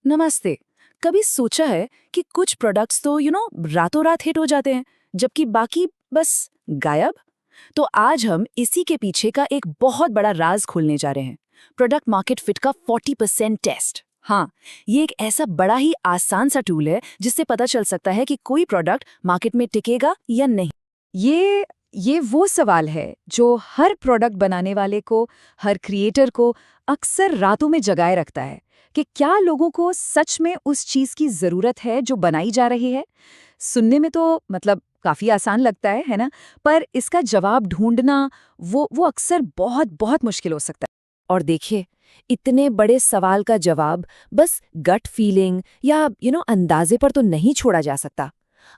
नमस्ते। कभी सोचा है कि कुछ प्रोडक्ट्स तो रातों रात हिट हो जाते हैं, जबकि बाकी बस गायब। तो आज हम इसी के पीछे का एक बहुत बड़ा राज खोलने जा रहे हैं, प्रोडक्ट मार्केट फिट का 40% टेस्ट। हाँ, ये एक ऐसा बड़ा ही आसान सा टूल है जिससे पता चल सकता है कि कोई प्रोडक्ट मार्केट में टिकेगा या नहीं। ये वो सवाल है जो हर प्रोडक्ट बनाने वाले को, हर क्रिएटर को अक्सर रातों में जगाए रखता है कि क्या लोगों को सच में उस चीज की जरूरत है जो बनाई जा रही है। सुनने में तो काफी आसान लगता है ना? पर इसका जवाब ढूंढना वो अक्सर बहुत बहुत मुश्किल हो सकता है। और देखिए, इतने बड़े सवाल का जवाब बस गट फीलिंग या अंदाजे पर तो नहीं छोड़ा जा सकता।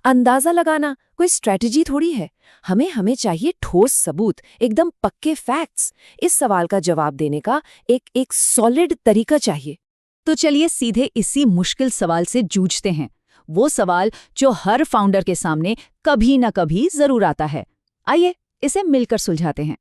अंदाजा लगाना कोई स्ट्रेटजी थोड़ी है। हमें चाहिए ठोस सबूत, एकदम पक्के फैक्ट्स। इस सवाल का जवाब देने का एक सॉलिड तरीका चाहिए। तो चलिए सीधे इसी मुश्किल सवाल से जूझते हैं, वो सवाल जो हर फाउंडर के सामने कभी ना कभी जरूर आता है। आइए इसे मिलकर सुलझाते हैं।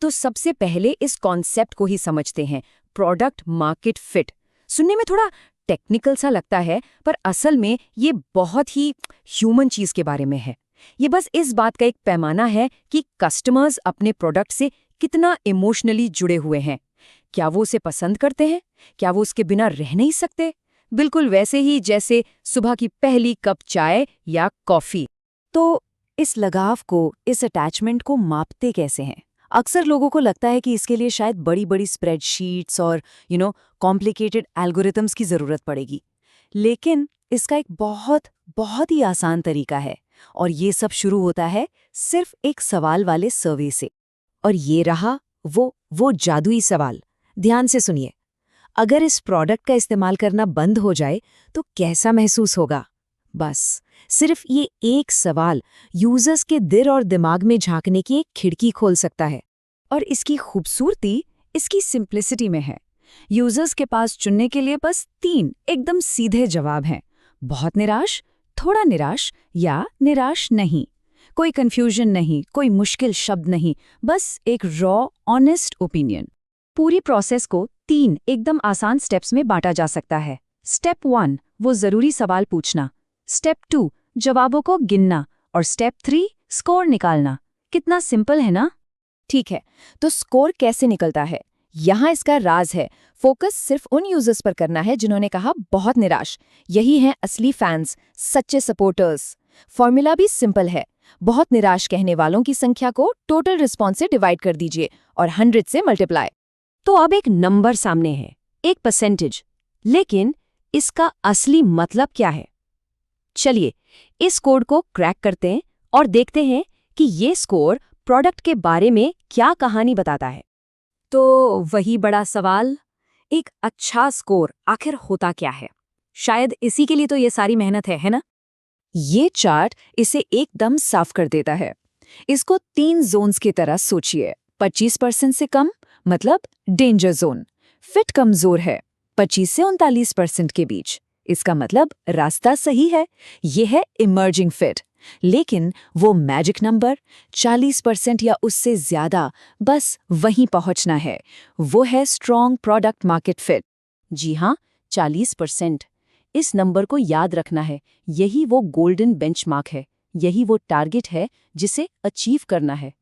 तो सबसे पहले इस कॉन्सेप्ट को ही समझते हैं, प्रोडक्ट मार्केट फिट। सुनने में थोड़ा टेक्निकल सा लगता है, पर असल में ये बहुत ही ह्यूमन चीज के बारे में है। ये बस इस बात का एक पैमाना है कि कस्टमर्स अपने प्रोडक्ट से कितना इमोशनली जुड़े हुए हैं। क्या वो उसे पसंद करते हैं? क्या वो उसके बिना रह नहीं सकते? बिल्कुल वैसे ही जैसे सुबह की पहली कप चाय या कॉफी। तो इस लगाव को, इस अटैचमेंट को मापते कैसे हैं? अक्सर लोगों को लगता है कि इसके लिए शायद बड़ी-बड़ी स्प्रेडशीट्स और कॉम्प्लिकेटेड एल्गोरिथम्स की ज़रूरत पड़ेगी। लेकिन इसका एक बहुत ही आसान तरीका है, और ये सब शुरू होता है सिर्फ एक सवाल वाले सर्वे से। और ये रहा वो जादुई सवाल। ध्यान से सुनिए। अगर इस प्रोडक्ट का इस्तेमाल करना बंद हो जाए तो कैसा महसूस होगा? बस सिर्फ ये एक सवाल यूजर्स के दिल और दिमाग में झांकने की एक खिड़की खोल सकता है। और इसकी खूबसूरती इसकी सिंप्लिसिटी में है। यूजर्स के पास चुनने के लिए बस 3 एकदम सीधे जवाब हैं: बहुत निराश, थोड़ा निराश या निराश नहीं। कोई कंफ्यूजन नहीं, कोई मुश्किल शब्द नहीं, बस एक रॉ ऑनेस्ट ओपिनियन। पूरी प्रोसेस को 3 एकदम आसान स्टेप्स में बांटा जा सकता है। स्टेप 1 वो जरूरी सवाल पूछना, स्टेप 2 जवाबों को गिनना, और स्टेप 3 स्कोर निकालना। कितना सिंपल है ना? ठीक है, तो स्कोर कैसे निकलता है? यहाँ इसका राज है। फोकस सिर्फ उन यूजर्स पर करना है जिन्होंने कहा बहुत निराश। यही हैं असली फैंस, सच्चे सपोर्टर्स। फॉर्मूला भी सिंपल है। बहुत निराश कहने वालों की संख्या को टोटल रिस्पॉन्स से डिवाइड कर दीजिए और 100 से मल्टीप्लाई। तो अब एक नंबर सामने है, एक परसेंटेज। लेकिन इसका असली मतलब क्या है? चलिए इस कोड को क्रैक करते हैं और देखते हैं कि ये स्कोर प्रोडक्ट के बारे में क्या कहानी बताता है। तो वही बड़ा सवाल, एक अच्छा स्कोर आखिर होता क्या है? शायद इसी के लिए तो ये सारी मेहनत है ना? ये चार्ट इसे एकदम साफ कर देता है। इसको 3 जोन्स की तरह सोचिए। 25% से कम मतलब डेंजर जोन। फिट कमजोर है, 25 से 39% के बीच। इसका मतलब रास्ता सही है। ये है इमर्जिंग फिट। लेकिन वो मैजिक नंबर 40% या उससे ज्यादा, बस वहीं पहुंचना है। वो है स्ट्रॉन्ग प्रोडक्ट मार्केट फिट। जी हाँ, 40%। इस नंबर को याद रखना है। यही वो गोल्डन बेंचमार्क है, यही वो टारगेट है जिसे अचीव करना है।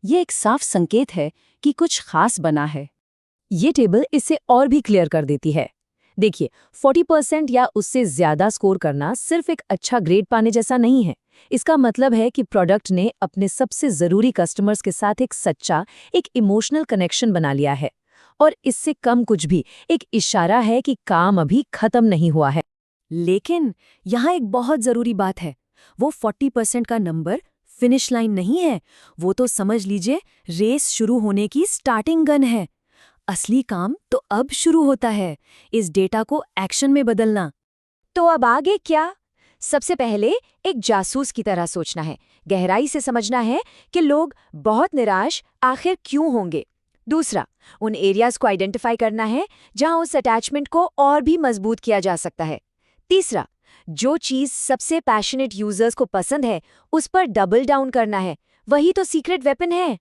ये एक साफ संकेत है कि कुछ खास बना है। ये टेबल इसे और भी क्लियर कर देती है। देखिए, 40% या उससे ज्यादा स्कोर करना सिर्फ एक अच्छा ग्रेड पाने जैसा नहीं है। इसका मतलब है कि प्रोडक्ट ने अपने सबसे जरूरी कस्टमर्स के साथ एक सच्चा, एक इमोशनल कनेक्शन बना लिया है। और इससे कम कुछ भी एक इशारा है कि काम अभी खत्म नहीं हुआ है। लेकिन यहाँ एक बहुत जरूरी बात है। वो 40% का नंबर फिनिश लाइन नहीं है। वो तो समझ लीजिए रेस शुरू होने की स्टार्टिंग गन है। असली काम तो अब शुरू होता है, इस डेटा को एक्शन में बदलना। तो अब आगे क्या? सबसे पहले एक जासूस की तरह सोचना है, गहराई से समझना है कि लोग बहुत निराश आखिर क्यों होंगे। दूसरा, उन एरियाज को आइडेंटिफाई करना है जहां उस अटैचमेंट को और भी मजबूत किया जा सकता है। तीसरा, जो चीज सबसे पैशनेट यूजर्स को पसंद है उस पर डबल डाउन करना है, वही तो सीक्रेट वेपन है।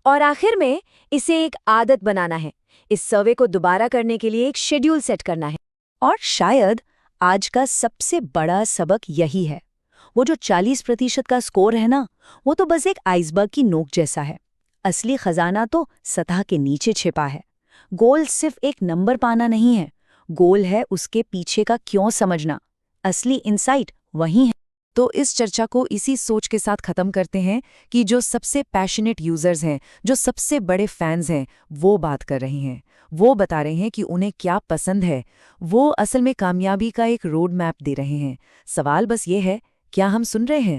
और आखिर में इसे एक आदत बनाना है। इस सर्वे को दोबारा करने के लिए एक शेड्यूल सेट करना है। और शायद आज का सबसे बड़ा सबक यही है। वो जो 40% का स्कोर है ना, वो तो बस एक आइसबर्ग की नोक जैसा है। असली खजाना तो सतह के नीचे छिपा है। गोल सिर्फ एक नंबर पाना नहीं है, गोल है उसके पीछे का क्यों समझना। असली इंसाइट वही है। तो इस चर्चा को इसी सोच के साथ खत्म करते हैं कि जो सबसे पैशनेट यूजर्स हैं, जो सबसे बड़े फैंस हैं, वो बात कर रहे हैं। वो बता रहे हैं कि उन्हें क्या पसंद है। वो असल में कामयाबी का एक रोड मैप दे रहे हैं। सवाल बस ये है, क्या हम सुन रहे हैं?